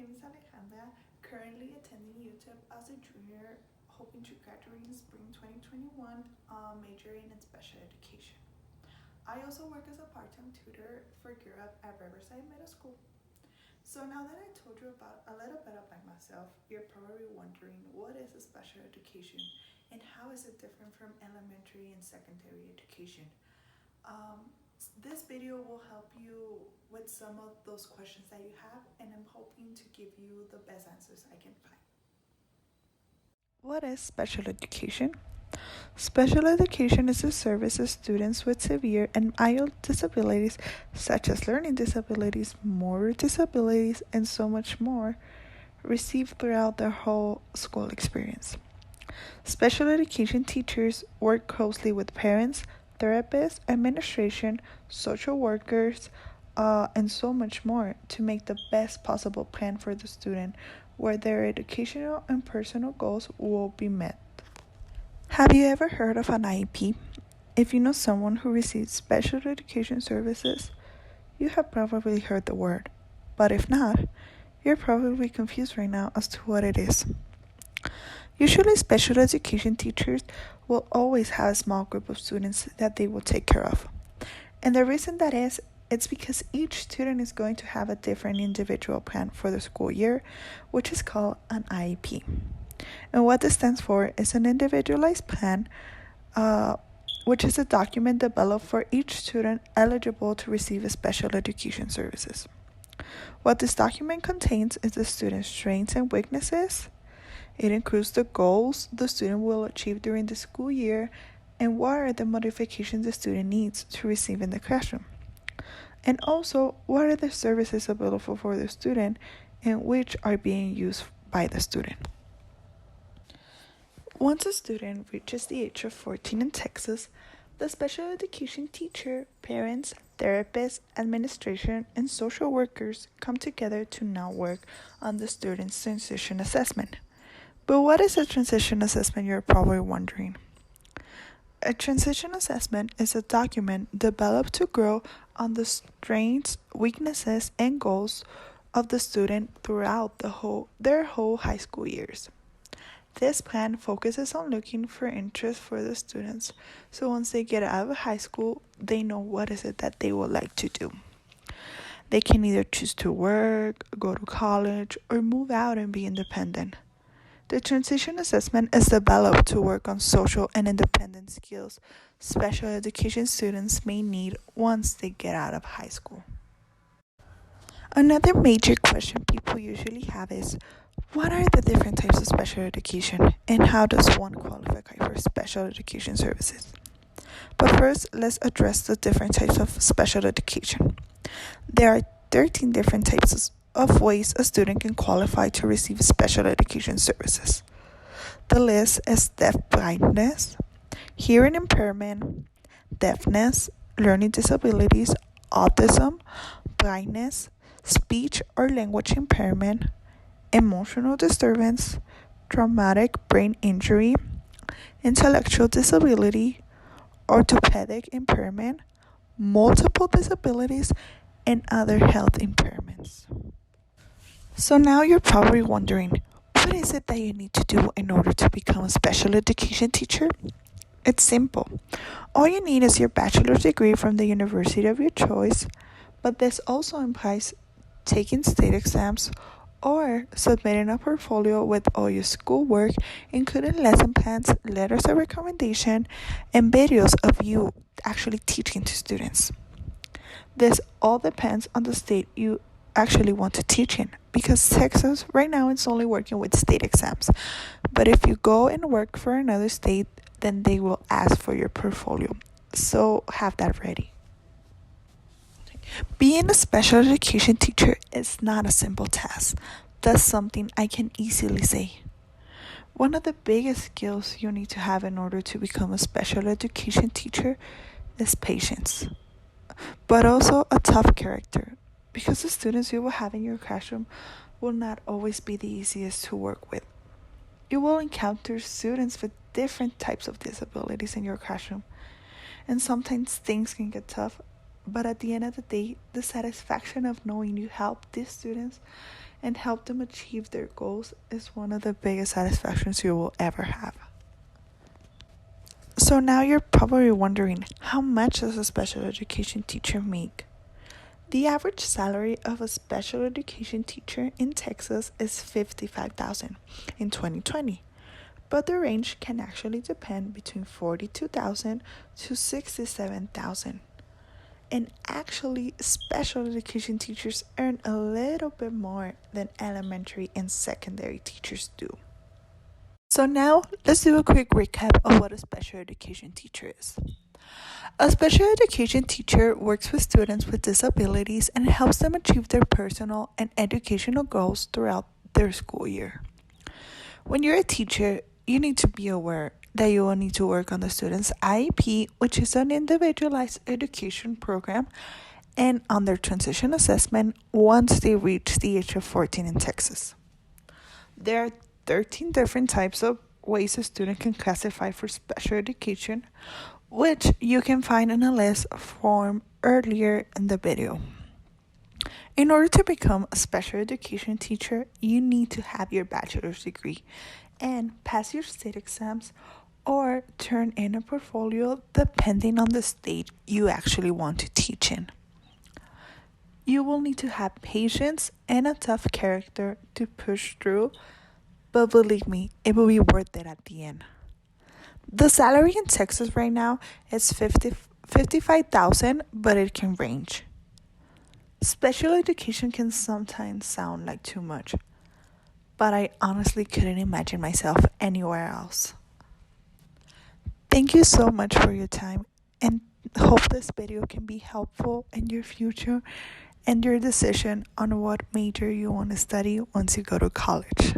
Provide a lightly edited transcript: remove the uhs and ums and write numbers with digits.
name is Alejandra, currently attending UTEP as a junior, hoping to graduate in spring 2021, majoring in special education. I also work as a part-time tutor for Europe at Riverside Middle School. So now that I told you about a little bit about myself, you're probably wondering what is a special education and how is it different from elementary and secondary education. This video will help you with some of those questions that you have, and I'm hoping to give you the best answers I can find. What is special education? Special education is a service of students with severe and mild disabilities, such as learning disabilities, motor disabilities, and so much more, receive throughout their whole school experience. Special education teachers work closely with parents, therapists, administration, social workers, and so much more to make the best possible plan for the student where their educational and personal goals will be met. Have you ever heard of an IEP? If you know someone who receives special education services, you have probably heard the word. But if not, you're probably confused right now as to what it is. Usually, special education teachers will always have a small group of students that they will take care of. And the reason that is, it's because each student is going to have a different individual plan for the school year, which is called an IEP. And what this stands for is an individualized plan, which is a document developed for each student eligible to receive special education services. What this document contains is the student's strengths and weaknesses. It includes the goals the student will achieve during the school year and what are the modifications the student needs to receive in the classroom. And also, what are the services available for the student and which are being used by the student. Once a student reaches the age of 14 in Texas, the special education teacher, parents, therapists, administration, and social workers come together to now work on the student's transition assessment. But what is a transition assessment, you're probably wondering? A transition assessment is a document developed to grow on the strengths, weaknesses, and goals of the student throughout their whole high school years. This plan focuses on looking for interest for the students, so once they get out of high school, they know what is it that they would like to do. They can either choose to work, go to college, or move out and be independent. The transition assessment is developed to work on social and independent skills special education students may need once they get out of high school. Another major question people usually have is, what are the different types of special education and how does one qualify for special education services? But first, let's address the different types of special education. There are 13 different types of ways a student can qualify to receive special education services. The list is deaf-blindness, hearing impairment, deafness, learning disabilities, autism, blindness, speech or language impairment, emotional disturbance, traumatic brain injury, intellectual disability, orthopedic impairment, multiple disabilities, and other health impairments. So now you're probably wondering, what is it that you need to do in order to become a special education teacher? It's simple. All you need is your bachelor's degree from the university of your choice, but this also implies taking state exams or submitting a portfolio with all your schoolwork, including lesson plans, letters of recommendation, and videos of you actually teaching to students. This all depends on the state you actually want to teach in, because Texas right now it's only working with state exams. But if you go and work for another state, then they will ask for your portfolio. So have that ready. Being a special education teacher is not a simple task. That's something I can easily say. One of the biggest skills you need to have in order to become a special education teacher is patience, but also a tough character, because the students you will have in your classroom will not always be the easiest to work with. You will encounter students with different types of disabilities in your classroom, and sometimes things can get tough, but at the end of the day, the satisfaction of knowing you helped these students and help them achieve their goals is one of the biggest satisfactions you will ever have. So now you're probably wondering, how much does a special education teacher make? The average salary of a special education teacher in Texas is $55,000 in 2020, but the range can actually depend between $42,000 to $67,000. And actually, special education teachers earn a little bit more than elementary and secondary teachers do. So now, let's do a quick recap of what a special education teacher is. A special education teacher works with students with disabilities and helps them achieve their personal and educational goals throughout their school year. When you're a teacher, you need to be aware that you will need to work on the student's IEP, which is an individualized education program, and on their transition assessment once they reach the age of 14 in Texas. There are 13 different types of ways a student can classify for special education, which you can find in a list form earlier in the video. In order to become a special education teacher, you need to have your bachelor's degree and pass your state exams or turn in a portfolio depending on the state you actually want to teach in. You will need to have patience and a tough character to push through, but believe me, it will be worth it at the end. The salary in Texas right now is $55,000, but it can range. Special education can sometimes sound like too much, but I honestly couldn't imagine myself anywhere else. Thank you so much for your time, and hope this video can be helpful in your future and your decision on what major you want to study once you go to college.